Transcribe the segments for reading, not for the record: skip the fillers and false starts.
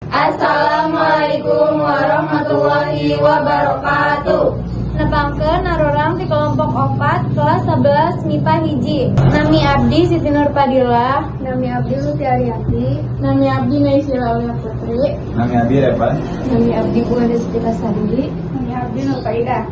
Assalamualaikum warahmatullahi wabarakatuh. Nepangkeun narurang ti kelompok 4 kelas 11 MIPA hiji. Nami abdi Siti Nurfadilah. Nami abdi Lucy Ariati. Nami abdi Naysila Aulia Putri. Nami abdi Revan. Nami abdi Bu Desvita Sandi. Nami abdi Nurfaidah.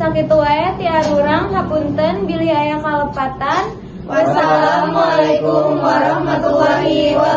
Sakitu wae ti arurang hapunten bilih aya kalepatan. Wassalamualaikum warahmatullahi wabarakatuh.